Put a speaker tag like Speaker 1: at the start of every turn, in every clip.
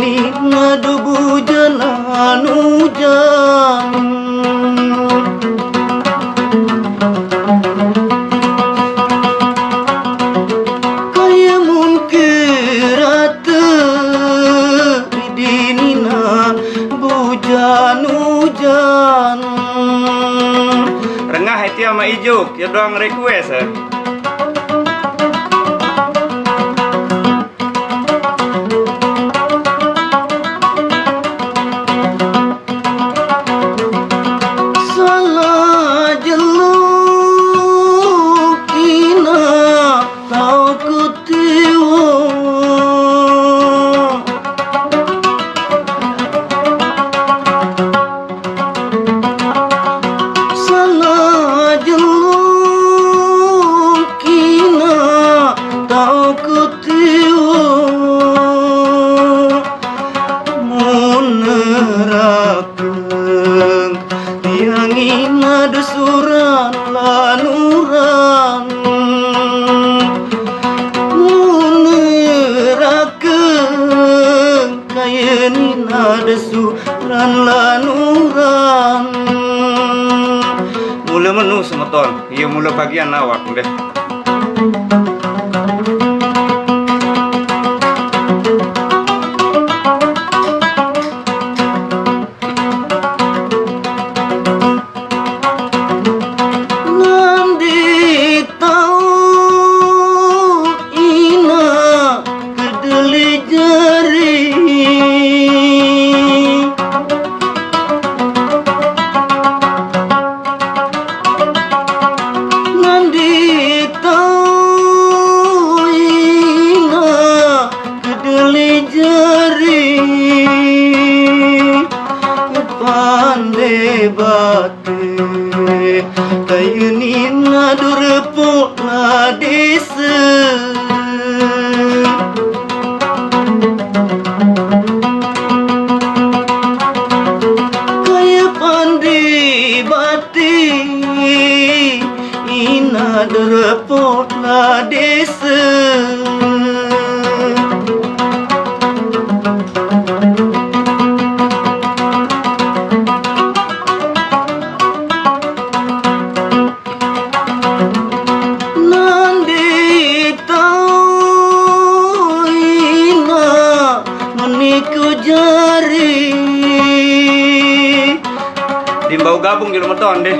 Speaker 1: ni ngadu bujanan hujan. Kaya mungkirata dinina bujan hujan.
Speaker 2: Rengah itu sama ijuk, ya doang request ya.
Speaker 1: Salah jeluk kina tau kutiwa. Salah jeluk kina tau kutiwa. Munerakeng tiang ina desuran lanuran. Munerakeng kaya nina desuran lanuran.
Speaker 2: Mula menu semeton, iya mula bagian awak deh.
Speaker 1: Nandi tau ina kedeli jari. Nandi tau ina kedeli jari. Pandai bate kaya nina durepuk na desa. Kaya pandai bate ina durepuk na desa. Nandi tau ina meniku jari.
Speaker 2: Dimbau gabung di meton deh.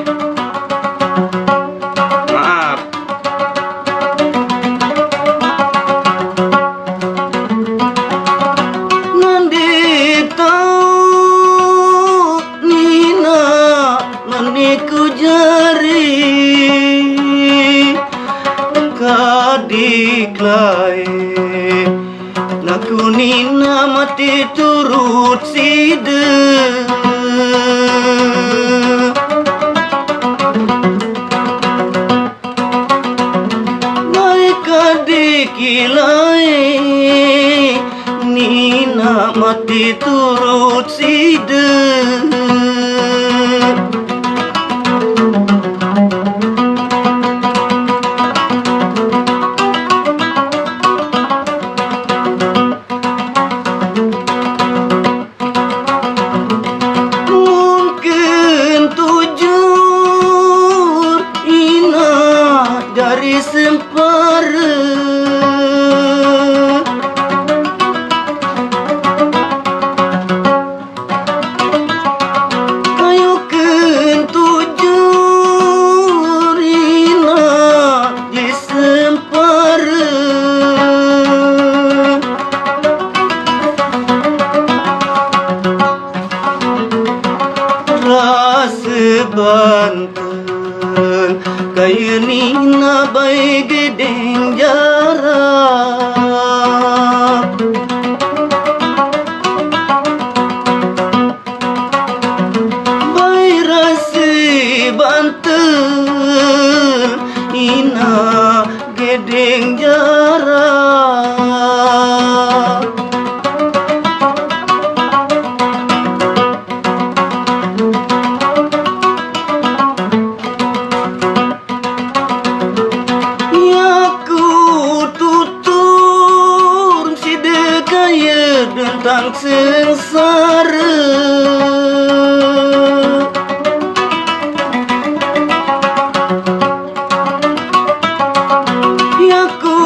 Speaker 2: Maaf.
Speaker 1: Nandi tau nina meniku jari. Kadiklai naku nina mati turut sida. Baik kadikilai nina mati turut sida. Mungkin tujur ina dari sempara. Kayu ke sengsara. Ya ku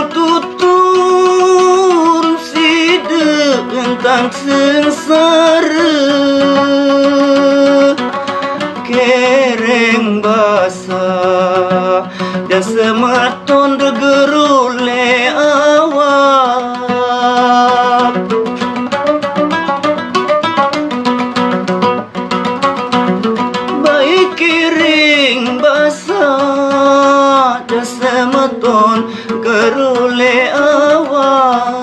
Speaker 1: tutun sida tentang sengsara. Kereng basah dan semeton degerule awak. Baik kering basah dan semeton gerule awak.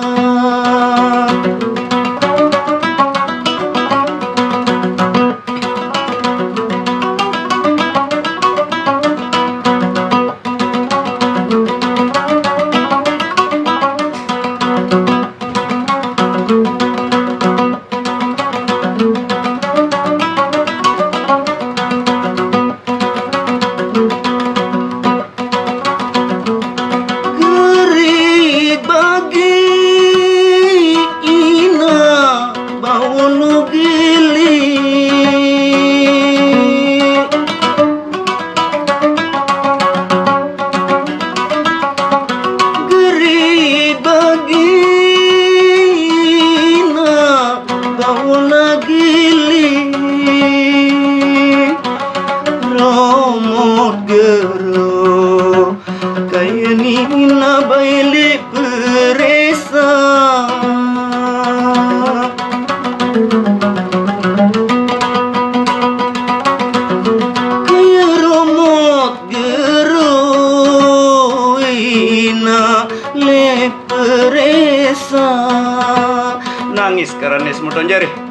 Speaker 1: Gerik bagi ina bau nugili. Gerik bagi ina bau nagili. Romot gero kaya nina baili peresa. Kaya romot gero ina le peresa.
Speaker 2: Nangis karena semeton jari.